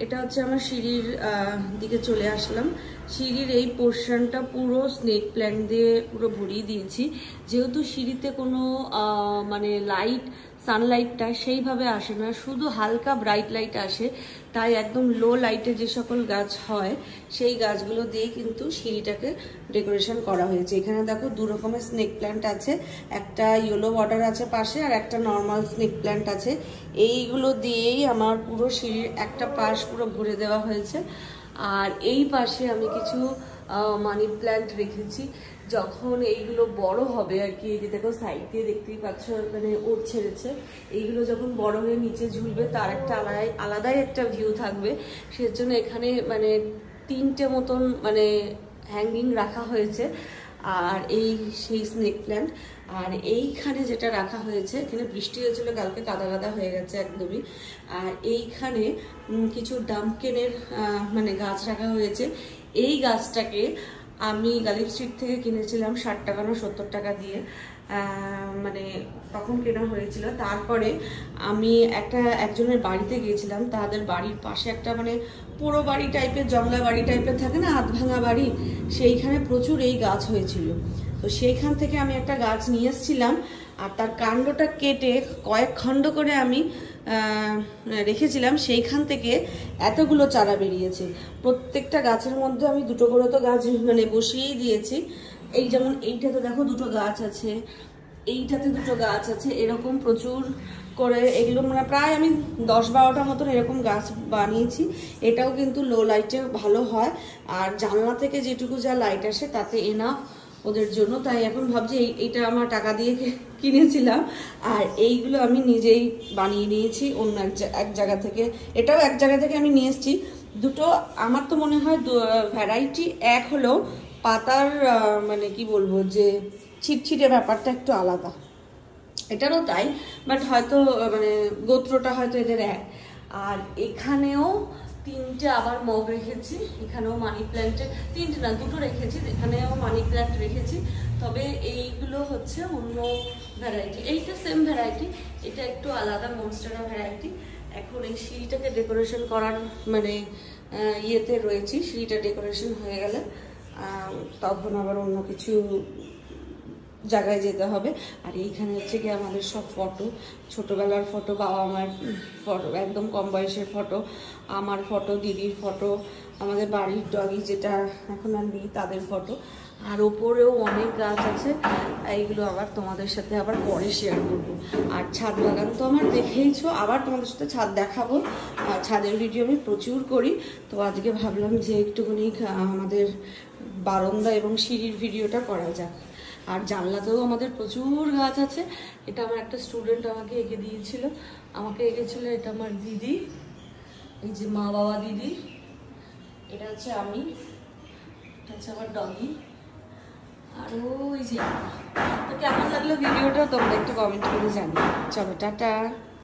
এটা হচ্ছে আমার সিঁড়ির দিকে চলে আসলাম। সিঁড়ির এই পোর্শনটা পুরো স্নেক প্ল্যান্ট দিয়ে পুরো ভরিয়ে দিয়েছি, যেহেতু সিঁড়িতে কোনো মানে লাইট সানলাইটটা সেইভাবে আসে না, শুধু হালকা ব্রাইট লাইট আসে, তাই একদম লো লাইটে যে সকল গাছ হয় সেই গাছগুলো দিয়ে কিন্তু সিঁড়িটাকে ডেকোরেশন করা হয়েছে। এখানে দেখো দু রকমের স্নেক প্ল্যান্ট আছে, একটা ইয়েলো বর্ডার আছে পাশে আর একটা নর্মাল স্নেক প্ল্যান্ট আছে। এইগুলো দিয়েই আমার পুরো সিঁড়ির একটা পাশ পুরো ভরে দেওয়া হয়েছে। আর এই পাশে আমি কিছু মানি প্ল্যান্ট রেখেছি, যখন এইগুলো বড় হবে আর কি, এই যে দেখো সাইড দিয়ে দেখতেই পাচ্ছ মানে ওট ছেড়েছে, এইগুলো যখন বড় হয়ে নিচে ঝুলবে তার একটা আলাদাই একটা ভিউ থাকবে। সেজন্য এখানে মানে 3টে মতন মানে হ্যাঙ্গিং রাখা হয়েছে। আর এই সেই স্নেক প্ল্যান্ট। আর এইখানে যেটা রাখা হয়েছে, এখানে বৃষ্টি হয়েছিল কালকে, কাদা কাদা হয়ে গেছে একদমই। আর এইখানে কিছু ডাম্পকেনের মানে গাছ রাখা হয়েছে। এই গাছটাকে আমি গালিব স্ট্রিট থেকে কিনেছিলাম 60 টাকা না 70 টাকা দিয়ে, মানে তখন কেনা হয়েছিল। তারপরে আমি একজনের বাড়িতে গিয়েছিলাম, তাদের বাড়ির পাশে একটা মানে পুরো বাড়ি টাইপের, জংলা বাড়ি টাইপের থাকে না, আধ ভাঙা বাড়ি, সেইখানে প্রচুর এই গাছ হয়েছিল। তো সেইখান থেকে আমি একটা গাছ নিয়ে এসেছিলাম, আর তার কাণ্ডটা কেটে কয়েক খণ্ড করে আমি রেখেছিলাম। সেইখান থেকে এতগুলো চারা বেরিয়েছে। প্রত্যেকটা গাছের মধ্যে আমি 2টো করে তো গাছ মানে বসিয়েই দিয়েছি। এই যেমন এইটাতে দেখো 2টো গাছ আছে, এইটাতে 2টো গাছ আছে, এরকম প্রচুর করে এগুলো মানে প্রায় আমি 10-12টা মতন এরকম গাছ বানিয়েছি। এটাও কিন্তু লো লাইটে ভালো হয়, আর জানলা থেকে যেটুকু যা লাইট আসে তাতে এনাফ ওদের জন্য। তাই এখন ভাবছি এইটা আমার টাকা দিয়ে কিনেছিলাম, আর এইগুলো আমি নিজেই বানিয়ে নিয়েছি অন্য এক জায়গা থেকে। এটাও এক জায়গা থেকে আমি নিয়ে এসেছি। দুটো আমার তো মনে হয় ভ্যারাইটি এক হলেও পাতার মানে কি বলবো যে ছিটছিটে ব্যাপারটা একটু আলাদা, এটারও তাই, বাট হয়তো মানে গোত্রটা হয়তো এদের এক। আর এখানেও 3টে আবার মগ রেখেছি, এখানেও মানি প্ল্যান্টের 3টে না 2টো রেখেছি, এখানেও মানি প্ল্যান্ট রেখেছি। তবে এইগুলো হচ্ছে অন্য ভ্যারাইটি, এইটা সেম ভ্যারাইটি, এটা একটু আলাদা মনস্টেরা ভ্যারাইটি। এখন এই সিঁড়িটাকে ডেকোরেশন করার মানে ইয়েতে রয়েছি, সিঁড়িটা ডেকোরেশন হয়ে গেলে তখন আবার অন্য কিছু জায়গায় যেতে হবে। আর এইখানে হচ্ছে কি আমাদের সব ফটো, ছোটোবেলার ফটো, বাবা মার ফটো, একদম কম বয়সের ফটো, আমার ফটো, দিদির ফটো, আমাদের বাড়ির ডগি যেটা এখন আর নেই তাদের ফটো। আর ওপরেও অনেক গাছ আছে, এইগুলো আবার তোমাদের সাথে আবার পরে শেয়ার করবো। আর ছাদ বাগান তো আমার দেখেইছো, আবার তোমাদের সাথে ছাদ দেখাবো। ছাদের ভিডিও আমি প্রচুর করি, তো আজকে ভাবলাম যে একটুখানি আমাদের বারান্দা এবং সিঁড়ির ভিডিওটা করা যাক। আর জানলাতেও আমাদের প্রচুর গাছ আছে। এটা আমার একটা স্টুডেন্ট আমাকে এঁকে দিয়েছিল, এটা আমার দিদি, এই যে মা বাবা দিদি, এটা হচ্ছে আমি, এটা হচ্ছে আমার ডগি, আর ওই যে। তো কেমন লাগলো ভিডিওটা তোমরা একটু কমেন্ট করে জানিও। চলো টাটা।